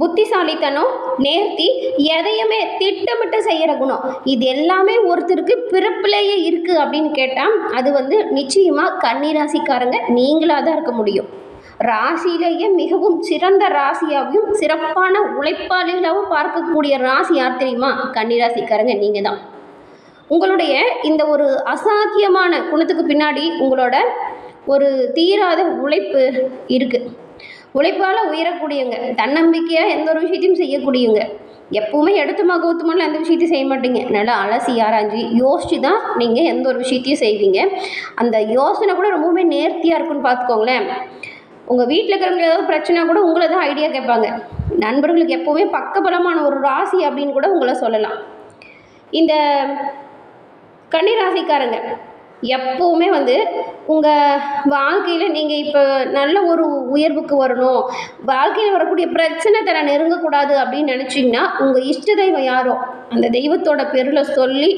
புத்திசாலித்தனம், நேர்த்தி, எதையுமே திட்டமிட்டு செய்கிற குணம், இது எல்லாமே ஒருத்தருக்கு பிறப்பிலேயே இருக்குது அப்படின்னு கேட்டால் அது நிச்சயமாக கன்னிராசிக்காரங்க நீங்களாக தான் இருக்க முடியும். ராசியிலேயே மிகவும் சிறந்த ராசியாகவும் சிறப்பான உழைப்பாளிகளாகவும் பார்க்கக்கூடிய ராசி யார் தெரியுமா? கன்னிராசிக்காரங்க நீங்கள் தான். உங்களுடைய இந்த ஒரு அசாத்தியமான குணத்துக்கு பின்னாடி உங்களோட ஒரு தீராத உழைப்பு இருக்குது. உழைப்பால் உயரக்கூடியவங்க, தன்னம்பிக்கையாக எந்த ஒரு விஷயத்தையும் செய்யக்கூடியவங்க, எப்பவுமே எடுத்து மகத்துமெல்லாம் எந்த விஷயத்தையும் செய்ய மாட்டீங்க. நல்லா அலசி ஆராய்ஞ்சி யோசித்து தான் நீங்கள் எந்த ஒரு விஷயத்தையும் செய்வீங்க. அந்த யோசனை கூட ரொம்பவுமே நேர்த்தியாக இருக்குன்னு பார்த்துக்கோங்களேன். உங்கள் வீட்டில் இருக்கிறவங்க ஏதாவது பிரச்சனை கூட உங்களை தான் ஐடியா கேட்பாங்க. நண்பர்களுக்கு எப்போவுமே பக்கபலமான ஒரு ராசி அப்படின்னு கூட உங்களை சொல்லலாம். இந்த கன்னிராசிக்காரங்க எப்போவுமே உங்கள் வாழ்க்கையில் நீங்கள் இப்போ நல்ல ஒரு உயர்வுக்கு வரணும், வாழ்க்கையில் வரக்கூடிய பிரச்சனை தன்னை நெருங்கக்கூடாது அப்படின்னு நினச்சிங்கன்னா உங்கள் இஷ்ட தெய்வம் யாரோ அந்த தெய்வத்தோட பேரில் சொல்லி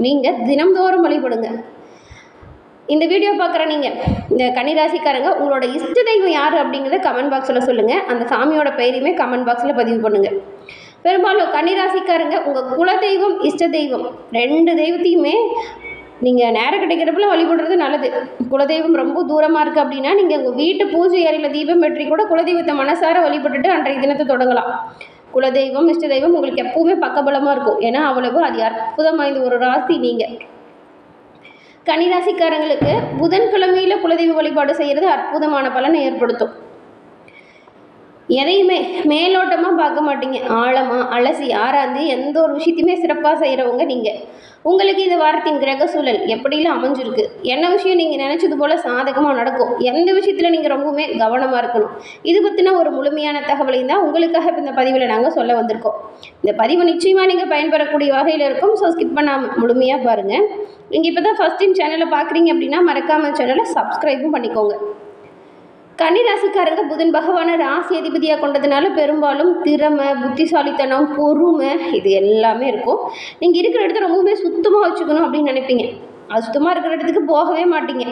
நீங்கள் தினம்தோறும் வழிபடுங்க. இந்த வீடியோ பார்க்குற நீங்கள் இந்த கன்னிராசிக்காரங்க உங்களோட இஷ்ட தெய்வம் யார் அப்படிங்கிறத கமெண்ட் பாக்ஸில் சொல்லுங்கள். அந்த சாமியோட பெயரையுமே கமெண்ட் பாக்ஸில் பதிவு பண்ணுங்கள். பெரும்பாலும் கன்னிராசிக்காரங்க உங்கள் குலதெய்வம், இஷ்ட தெய்வம் ரெண்டு தெய்வத்தையுமே நீங்கள் நேரம் கிடைக்கிறப்பல வழிபடுறது நல்லது. குலதெய்வம் ரொம்ப தூரமாக இருக்குது அப்படின்னா நீங்கள் உங்கள் வீட்டு பூஜை அறையில் தீபம் வெற்றி கூட குலதெய்வத்தை மனசார வழிபட்டுட்டு அன்றைய தினத்தை தொடங்கலாம். குலதெய்வம், இஷ்ட தெய்வம் உங்களுக்கு எப்பவுமே பக்கபலமாக இருக்கும். ஏன்னா அவ்வளவு அது அற்புதம் வாய்ந்த ஒரு ராசி நீங்கள். கன்னிராசிக்காரங்களுக்கு புதன்கிழமையில் குலதெய்வ வழிபாடு செய்கிறது அற்புதமான பலனை ஏற்படுத்தும். எதையுமே மேலோட்டமாக பார்க்க மாட்டீங்க, ஆழமாக அலசி ஆராய்ந்து எந்த ஒரு விஷயத்தையுமே சிறப்பாக செய்கிறவங்க நீங்கள். உங்களுக்கு இந்த வாரத்தின் கிரக சூழல் எப்படிலாம் அமைஞ்சிருக்கு, என்ன விஷயம் நீங்கள் நினச்சது போல் சாதகமாக நடக்கும், எந்த விஷயத்தில் நீங்கள் ரொம்பவுமே கவனமாக இருக்கணும், இது பற்றின ஒரு முழுமையான தகவலையும் தான் உங்களுக்காக இந்த பதிவில் நாங்கள் சொல்ல வந்திருக்கோம். இந்த பதிவு நிச்சயமாக நீங்கள் பயன்பெறக்கூடிய வகையில் இருக்கும். ஸோ ஸ்கிப் பண்ணாமல் முழுமையாக பாருங்கள். நீங்கள் இப்போ தான் ஃபஸ்ட் டைம் சேனலை பார்க்குறீங்க அப்படின்னா மறக்காமல் சேனலை சப்ஸ்கிரைபும் பண்ணிக்கோங்க. கன்னிராசிக்காரங்க புதன் பகவானை ராசி அதிபதியாக கொண்டதுனால பெரும்பாலும் திறமை, புத்திசாலித்தனம், பொறுமை இது எல்லாமே இருக்கும். நீங்கள் இருக்கிற இடத்த ரொம்பவே சுத்தமாக வச்சுக்கணும் அப்படின்னு நினைப்பீங்க. அது சுத்தமாக இருக்கிற இடத்துக்கு போகவே மாட்டீங்க.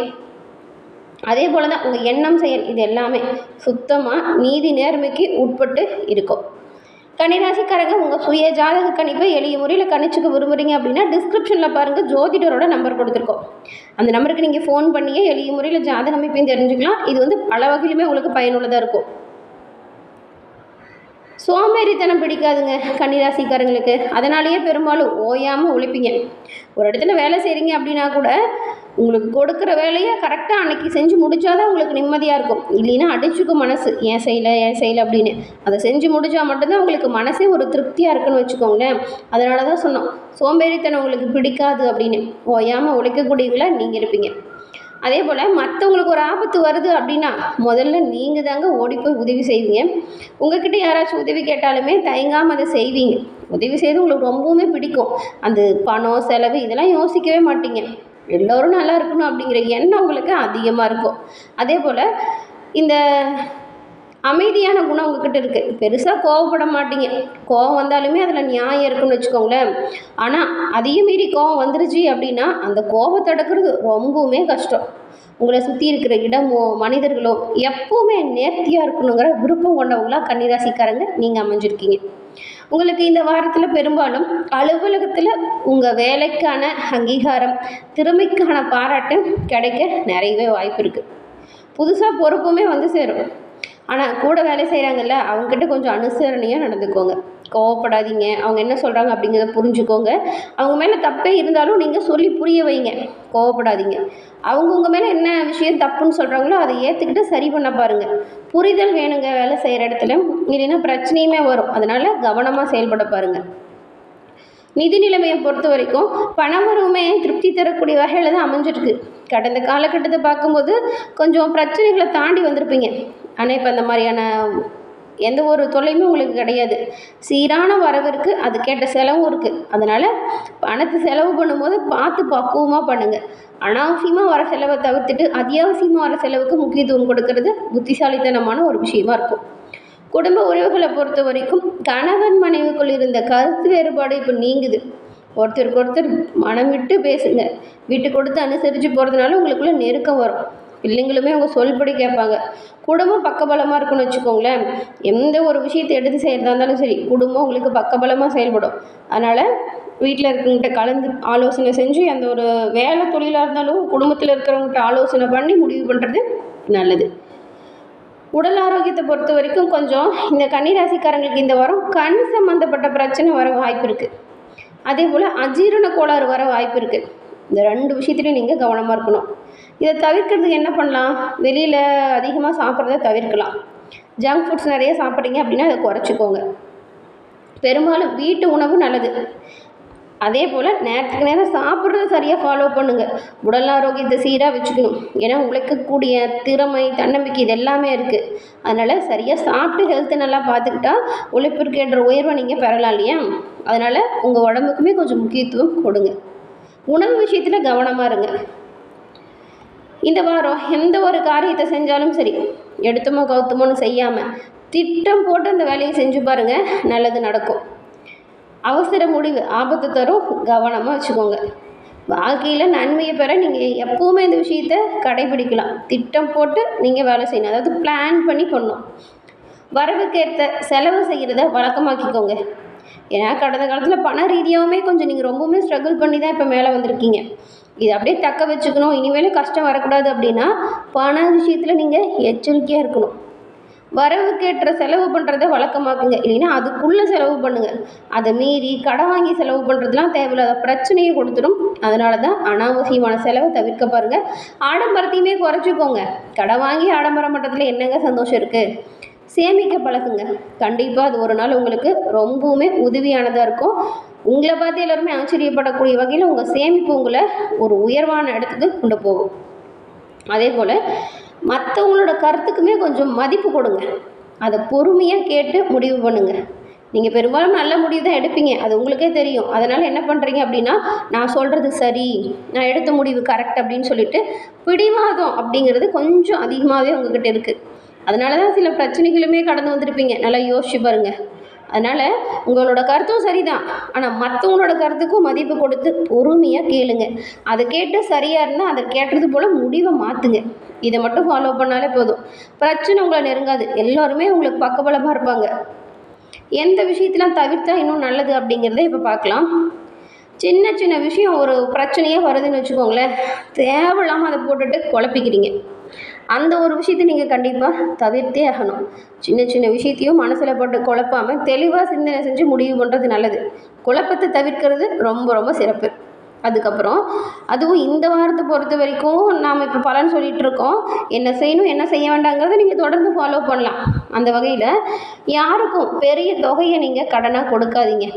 அதே போல் தான் உங்கள் எண்ணம், செயல் இது எல்லாமே சுத்தமாக நீதி நேர்மைக்கு உட்பட்டு இருக்கும். கன்னிராசிக்காரங்க உங்கள் சுய ஜாதக கணிப்பை எளிய முறையில் கணிச்சுக்க விரும்புகிறீங்க அப்படின்னா டிஸ்கிரிப்ஷனில் பாருங்கள், ஜோதிடரோட நம்பர் கொடுத்துருக்கோம். அந்த நம்பருக்கு நீங்கள் ஃபோன் பண்ணியே எளிய முறையில் ஜாதக அமைப்பையும் தெரிஞ்சுக்கலாம். இது பல வகையிலுமே உங்களுக்கு பயனுள்ளதாக இருக்கும். சோம்பேறித்தனம் பிடிக்காதுங்க கன்னிராசிக்காரங்களுக்கு. அதனாலேயே பெரும்பாலும் ஓயாமல் உழைப்பீங்க. ஒரு இடத்துல வேலை செய்கிறீங்க அப்படின்னா கூட உங்களுக்கு கொடுக்குற வேலையை கரெக்டாக அன்னைக்கு செஞ்சு முடித்தாதான் உங்களுக்கு நிம்மதியாக இருக்கும். இல்லைன்னா அடிச்சுக்கும் மனசு, ஏன் செய்யலை அப்படின்னு. அதை செஞ்சு முடித்தா மட்டும்தான் உங்களுக்கு மனசே ஒரு திருப்தியாக இருக்குன்னு வச்சுக்கோங்களேன். அதனால தான் சொன்னோம், சோம்பேறித்தனம் உங்களுக்கு பிடிக்காது அப்படின்னு. ஓயாமல் உழைக்கக்கூடியவங்கள நீங்கள் இருப்பீங்க. அதே போல் மற்றவங்களுக்கு ஒரு ஆபத்து வருது அப்படின்னா முதல்ல நீங்கள் தாங்க ஓடி போய் உதவி செய்வீங்க. உங்கள்கிட்ட யாராச்சும் உதவி கேட்டாலுமே தயங்காமல் அதை செய்வீங்க. உதவி செய்து உங்களுக்கு ரொம்பவுமே பிடிக்கும். அந்த பணம், செலவு இதெல்லாம் யோசிக்கவே மாட்டீங்க. எல்லோரும் நல்லா இருக்கணும் அப்படிங்கிற எண்ணம் உங்களுக்கு அதிகமாக இருக்கும். அதே போல் இந்த அமைதியான குணம் உங்ககிட்ட இருக்குது. பெருசாக கோவப்பட மாட்டீங்க. கோவம் வந்தாலுமே அதில் நியாயம் இருக்குன்னு வச்சுக்கோங்களேன். ஆனால் அதையும் மீறி கோவம் வந்துருச்சு அப்படின்னா அந்த கோபத்தை அடக்கிறது ரொம்பவுமே கஷ்டம். உங்களை சுற்றி இருக்கிற இடமோ மனிதர்களோ எப்போவுமே நேர்த்தியாக இருக்கணுங்கிற விருப்பம் கொண்டவங்களாக கன்னிராசிக்காரங்க நீங்கள் அமைஞ்சிருக்கீங்க. உங்களுக்கு இந்த வாரத்தில் பெரும்பாலும் அலுவலகத்தில் உங்கள் வேலைக்கான அங்கீகாரம், திறமைக்கான பாராட்டு கிடைக்க நிறையவே வாய்ப்பு இருக்குது. புதுசாக பொறுப்புமே சேரும். ஆனால் கூட வேலை செய்கிறாங்கல்ல அவங்ககிட்ட கொஞ்சம் அனுசரணையாக நடந்துக்கோங்க. கோவப்படாதீங்க. அவங்க என்ன சொல்கிறாங்க அப்படிங்கிறத புரிஞ்சுக்கோங்க. அவங்க மேலே தப்பே இருந்தாலும் நீங்கள் சொல்லி புரிய வைங்க. கோவப்படாதீங்க. அவங்க உங்கள் மேலே என்ன விஷயம் தப்புன்னு சொல்கிறாங்களோ அதை ஏற்றுக்கிட்டு சரி பண்ண பாருங்கள். புரிதல் வேணுங்க வேலை செய்கிற இடத்துல, இல்லைன்னா பிரச்சனையுமே வரும். அதனால் கவனமாக செயல்பட பாருங்கள். நிதி நிலைமையை பொறுத்த வரைக்கும் பணவரவுமே திருப்தி தரக்கூடிய வகையில் தான் அமைஞ்சிருக்கு. கடந்த காலகட்டத்தை பார்க்கும்போது கொஞ்சம் பிரச்சனைகளை தாண்டி வந்திருப்பீங்க. ஆனால் இப்போ அந்த மாதிரியான எந்த ஒரு தொல்லையுமே உங்களுக்கு கிடையாது. சீரான வரவு இருக்குது, அது கேட்ட செலவும் இருக்குது. அதனால் பணத்தை செலவு பண்ணும்போது பார்த்து பக்குவமாக பண்ணுங்கள். அனாவசியமாக வர செலவை தவிர்த்துட்டு அத்தியாவசியமாக வர செலவுக்கு முக்கியத்துவம் கொடுக்கறது புத்திசாலித்தனமான ஒரு விஷயமா இருக்கும். குடும்ப உறவுகளை பொறுத்த வரைக்கும் கணவன் மனைவிக்குள் இருந்த கருத்து வேறுபாடு இப்போ நீங்குது. ஒருத்தருக்கு ஒருத்தர் மனம் விட்டு பேசுங்க. விட்டு கொடுத்து அனுசரித்து போகிறதுனால உங்களுக்குள்ள நெருக்கம் வரும். பிள்ளைங்களுமே அவங்க சொல்படி கேட்பாங்க. குடும்பம் பக்கபலமாக இருக்குன்னு வச்சுக்கோங்களேன். எந்த ஒரு விஷயத்தை எடுத்து செய்கிறதா இருந்தாலும் சரி, குடும்பம் உங்களுக்கு பக்கபலமாக செயல்படும். அதனால் வீட்டில் இருக்கவங்ககிட்ட கலந்து ஆலோசனை செஞ்சு, அந்த ஒரு வேலை தொழிலாக இருந்தாலும் குடும்பத்தில் இருக்கிறவங்ககிட்ட ஆலோசனை பண்ணி முடிவு பண்ணுறது நல்லது. உடல் ஆரோக்கியத்தை பொறுத்த வரைக்கும் கொஞ்சம் இந்த கன்னிராசிக்காரங்களுக்கு இந்த வாரம் கண் சம்மந்தப்பட்ட பிரச்சனை வர வாய்ப்பு இருக்குது. அதே போல் அஜீரண கோளாறு வர வாய்ப்பு இருக்குது. இந்த 2 விஷயத்துலையும் நீங்கள் கவனமாக இருக்கணும். இதை தவிர்க்கிறதுக்கு என்ன பண்ணலாம்? வெளியில் அதிகமாக சாப்பிட்றத தவிர்க்கலாம். ஜங்க் ஃபுட்ஸ் நிறைய சாப்பிட்றீங்க அப்படின்னா அதை குறைச்சிக்கோங்க. பெரும்பாலும் வீட்டு உணவு நல்லது. அதே போல் நேரத்துக்கு நேரம் சாப்பிட்றத சரியாக ஃபாலோ பண்ணுங்கள். உடல் ஆரோக்கியத்தை சீராக வச்சுக்கணும். ஏன்னா உழைக்கக்கூடிய திறமை, தன்னம்பிக்கை இது எல்லாமே இருக்குது. அதனால் சரியாக சாப்பிட்டு ஹெல்த்தை நல்லா பார்த்துக்கிட்டா உழைப்பிற்கேற்ற உயர்வை நீங்கள் பெறலாம் இல்லையா? அதனால் உங்கள் உடம்புக்குமே கொஞ்சம் முக்கியத்துவம் கொடுங்க. உணவு விஷயத்தில் கவனமாக இருங்க. இந்த வாரம் எந்த ஒரு காரியத்தை செஞ்சாலும் சரி, எடுத்தமோ கவுத்தமோன்னு செய்யாமல் திட்டம் போட்டு அந்த வேலையை செஞ்சு பாருங்கள், நல்லது நடக்கும். அவசர முடிவு ஆபத்து தரும், கவனமாக வச்சுக்கோங்க. வாழ்க்கையில் நன்மையை பெற நீங்கள் எப்போவுமே இந்த விஷயத்தை கடைபிடிக்கலாம். திட்டம் போட்டு நீங்கள் வேலை செய்யணும், அதாவது பிளான் பண்ணி பண்ணணும். வரவுக்கேற்ற செலவு செய்கிறத வழக்கமாக்கிக்கோங்க. ஏன்னா கடந்த காலத்தில் பண ரீதியாகவுமே கொஞ்சம் நீங்கள் ரொம்பவுமே ஸ்ட்ரகிள் பண்ணி தான் இப்போ மேலே வந்திருக்கீங்க. இது அப்படியே தக்க வச்சுக்கணும், இனிமேலும் கஷ்டம் வரக்கூடாது அப்படின்னா பண விஷயத்தில் நீங்கள் எச்சரிக்கையாக இருக்கணும். வரவுக்கேற்ற செலவு பண்ணுறத வழக்கமாக்குங்க. இல்லைன்னா அதுக்குள்ளே செலவு பண்ணுங்கள். அதை மீறி கடன் வாங்கி செலவு பண்ணுறதுலாம் தேவையில்லாத பிரச்சனையை கொடுத்துடும். அதனால தான் அனாவசியமான செலவை தவிர்க்க பாருங்கள். ஆடம்பரத்தையுமே குறைச்சிக்கோங்க. கடன் வாங்கி ஆடம்பரம் பண்ணுறதுல என்னங்க சந்தோஷம் இருக்குது? சேமிக்க பழகுங்க. கண்டிப்பாக அது ஒரு நாள் உங்களுக்கு ரொம்பவுமே உதவியானதாக இருக்கும். உங்களை பார்த்து எல்லாருமே ஆச்சரியப்படக்கூடிய வகையில் உங்கள் சேமிப்பு உங்களை ஒரு உயர்வான இடத்துக்கு கொண்டு போகும். அதே போல் மற்றவங்களோட கருத்துக்குமே கொஞ்சம் மதிப்பு கொடுங்க. அதை பொறுமையாக கேட்டு முடிவு பண்ணுங்கள். நீங்கள் பெரும்பாலும் நல்ல முடிவு தான் எடுப்பீங்க, அது உங்களுக்கே தெரியும். அதனால் என்ன பண்ணுறீங்க அப்படின்னா, நான் சொல்கிறது சரி, நான் எடுத்த முடிவு கரெக்ட் அப்படின்னு சொல்லிட்டு பிடிவாதம் அப்படிங்கிறது கொஞ்சம் அதிகமாகவே உங்ககிட்ட இருக்குது. அதனால தான் சில பிரச்சனைகளுமே கடந்து வந்திருப்பீங்க. நல்லா யோசிச்சு பாருங்கள். அதனால் உங்களோட கருத்தும் சரிதான், ஆனால் மற்றவங்களோட கருத்துக்கும் மதிப்பு கொடுத்து பொறுமையாக கேளுங்க. அதை கேட்டு சரியாக இருந்தால் அதை கேட்டது போல் முடிவை மாற்றுங்க. இதை மட்டும் ஃபாலோ பண்ணாலே போதும். பிரச்சனை உங்களை நெருங்காது. எல்லோருமே உங்களுக்கு பக்கபலமாக இருப்பாங்க. எந்த விஷயத்தெலாம் தவிர்த்தா இன்னும் நல்லது அப்படிங்கிறத இப்போ பார்க்கலாம். சின்ன சின்ன விஷயம் ஒரு பிரச்சனையாக வருதுன்னு வச்சுக்கோங்களேன், தேவையில்லாமல் அதை போட்டுட்டு குழப்பிக்கிறீங்க. அந்த ஒரு விஷயத்தை நீங்கள் கண்டிப்பாக தவிர்த்தே ஆகணும். சின்ன சின்ன விஷயத்தையும் மனசில் போட்டு குழப்பாமல் தெளிவாக சிந்தனை செஞ்சு முடிவு பண்ணுறது நல்லது. குழப்பத்தை தவிர்க்கிறது ரொம்ப ரொம்ப சிறப்பு. அதுக்கப்புறம் அதுவும் இந்த வாரத்தை பொறுத்த வரைக்கும் நாம் இப்போ பலன் சொல்லிகிட்டு இருக்கோம். என்ன செய்யணும் என்ன செய்ய வேண்டாங்கிறத நீங்கள் தொடர்ந்து ஃபாலோ பண்ணலாம். அந்த வகையில் யாருக்கும் பெரிய தொகையை நீங்கள் கடனாக கொடுக்காதீங்க.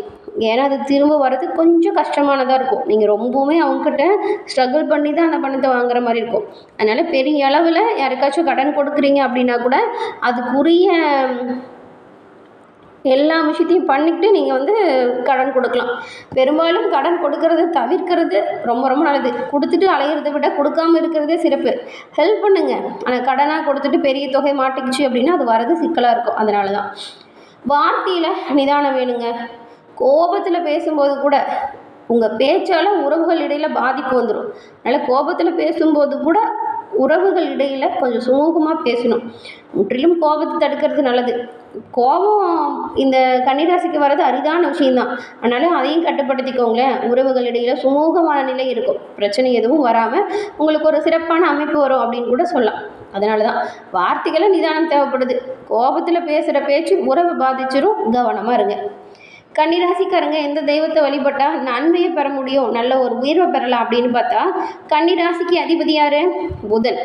ஏன்னா அது திரும்ப வர்றது கொஞ்சம் கஷ்டமானதாக இருக்கும். நீங்கள் ரொம்பவுமே அவங்கக்கிட்ட ஸ்ட்ரகிள் பண்ணி தான் அந்த பணத்தை வாங்குற மாதிரி இருக்கும். அதனால் பெரிய அளவில் யாருக்காச்சும் கடன் கொடுக்குறீங்க அப்படின்னா கூட அதுக்குரிய எல்லா விஷயத்தையும் பண்ணிக்கிட்டு நீங்கள் கடன் கொடுக்கலாம். பெரும்பாலும் கடன் கொடுக்கறத தவிர்க்கிறது ரொம்ப ரொம்ப நல்லது. கொடுத்துட்டு அலையிறதை விட கொடுக்காமல் இருக்கிறதே சிறப்பு. ஹெல்ப் பண்ணுங்கள், ஆனால் கடனாக கொடுத்துட்டு பெரிய தொகை மாட்டிக்கிச்சு அப்படின்னா அது வரது சிக்கலாக இருக்கும். அதனால தான் வார்த்தையில் நிதானம் வேணுங்க. கோபத்தில் பேசும்போது கூட உங்கள் பேச்சால் உறவுகள் இடையில் பாதிப்பு வந்துடும். அதனால் கோபத்தில் பேசும்போது கூட உறவுகள் இடையில் கொஞ்சம் சுமூகமாக பேசணும். முற்றிலும் கோபத்தை தடுக்கிறது நல்லது. கோபம் இந்த கன்னிராசிக்கு வர்றது அரிதான விஷயம்தான். அதனால் அதையும் கட்டுப்படுத்திக்கோங்களேன். உறவுகள் இடையில் சுமூகமான நிலை இருக்கும். பிரச்சனை எதுவும் வராமல் உங்களுக்கு ஒரு சிறப்பான அமைப்பு வரும் அப்படின்னு கூட சொல்லலாம். அதனால தான் வார்த்தைகளை நிதானம் தேவைப்படுது. கோபத்தில் பேசுகிற பேச்சு உறவை பாதிச்சிடும். கவனமாக இருங்க. கன்னிராசிக்காரங்க எந்த தெய்வத்தை வழிபட்டால் நன்மையை பெற முடியும், நல்ல ஒரு உயர்வை பெறலாம் அப்படின்னு பார்த்தா கன்னிராசிக்கு அதிபதி யார்? புதன்.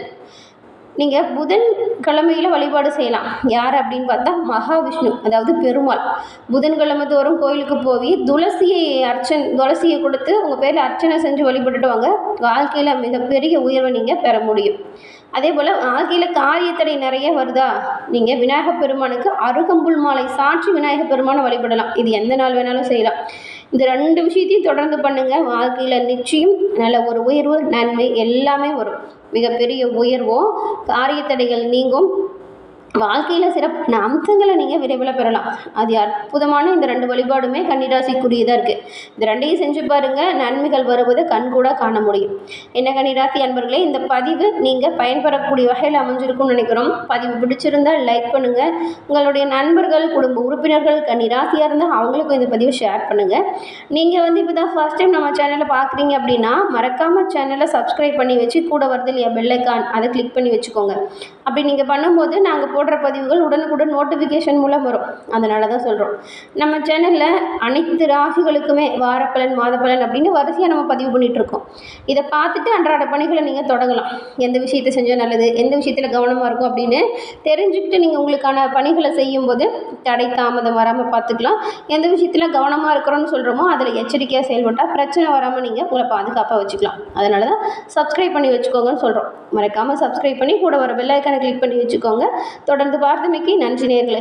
நீங்கள் புதன் கிழமையில் வழிபாடு செய்யலாம். யார் அப்படின்னு பார்த்தா மகாவிஷ்ணு, அதாவது பெருமாள். புதன்கிழமை தோறும் கோயிலுக்கு போய் துளசியை கொடுத்து உங்கள் பேரில் அர்ச்சனை செஞ்சு வழிபட்டுட்டு வாங்க. வாழ்க்கையில் மிகப்பெரிய உயர்வை நீங்கள் பெற முடியும். அதே போல் வாழ்க்கையில் காரியத்தடை நிறைய வருதா, நீங்கள் விநாயகப் பெருமானுக்கு அருகம்புல் மாலை சாற்றி விநாயகப் பெருமானை வழிபடலாம். இது எந்த நாள் வேணாலும் செய்யலாம். இந்த 2 விஷயத்தையும் தொடர்ந்து பண்ணுங்கள். வாழ்க்கையில் நிச்சயம் நல்ல ஒரு உயர்வு, நன்மை எல்லாமே வரும். மிகப்பெரிய உயர்வும், காரியத்தடைகள் நீங்கும். வாழ்க்கையில் சிறப்பான அம்சங்களை நீங்கள் விரைவில் பெறலாம். அது அற்புதமான இந்த 2 வழிபாடுமே கன்னிராசிக்குரியதாக இருக்குது. இந்த 2ஐயும் செஞ்சு பாருங்கள், நன்மைகள் வருவதை கண்கூட காண முடியும். என்ன கன்னிராசி அன்பர்களே, இந்த பதிவு நீங்கள் பயன்பெறக்கூடிய வகையில் அமைஞ்சிருக்கும்னு நினைக்கிறோம். பதிவு பிடிச்சிருந்தால் லைக் பண்ணுங்கள். உங்களுடைய நண்பர்கள், குடும்ப உறுப்பினர்கள் கன்னிராசியாக இருந்தால் அவங்களுக்கும் இந்த பதிவை ஷேர் பண்ணுங்கள். நீங்கள் இப்போ தான் ஃபர்ஸ்ட் டைம் நம்ம சேனலை பார்க்குறீங்க அப்படின்னா மறக்காமல் சேனலை சப்ஸ்கிரைப் பண்ணி வச்சு கூட வருது இல்லையா பெல் ஐக்கான், அதை கிளிக் பண்ணி வச்சுக்கோங்க. அப்படி நீங்கள் பண்ணும்போது நாங்கள் போடுற பதிவுகள் உடனுக்குடன் நோட்டிஃபிகேஷன் மூலம் வரும். அதனால தான் சொல்கிறோம். நம்ம சேனலில் அனைத்து ராசிகளுக்குமே வாரப்பலன், மாதப்பலன் அப்படின்னு வரிசையாக நம்ம பதிவு பண்ணிகிட்ருக்கோம். இதை பார்த்துட்டு அன்றாட பணிகளை நீங்கள் தொடங்கலாம். எந்த விஷயத்தை செஞ்சால் நல்லது, எந்த விஷயத்தில் கவனமாக இருக்கும் அப்படின்னு தெரிஞ்சுக்கிட்டு நீங்கள் உங்களுக்கான பணிகளை செய்யும்போது தடை தாமதம் வராமல் பார்த்துக்கலாம். எந்த விஷயத்தில் கவனமாக இருக்கிறோன்னு சொல்கிறோமோ அதில் எச்சரிக்கையாக செயல்பட்டால் பிரச்சனை வராமல் நீங்கள் உங்களை பாதுகாப்பாக வச்சுக்கலாம். அதனால தான் சப்ஸ்கிரைப் பண்ணி வச்சுக்கோங்கன்னு சொல்கிறோம். மறக்காமல் சப்ஸ்கிரைப் பண்ணி கூட வர பெல் ஐக்கானை கிளிக் பண்ணி வச்சுக்கோங்க. தொடர்ந்து பார்த்தமைக்கு நன்றி நேயர்களே.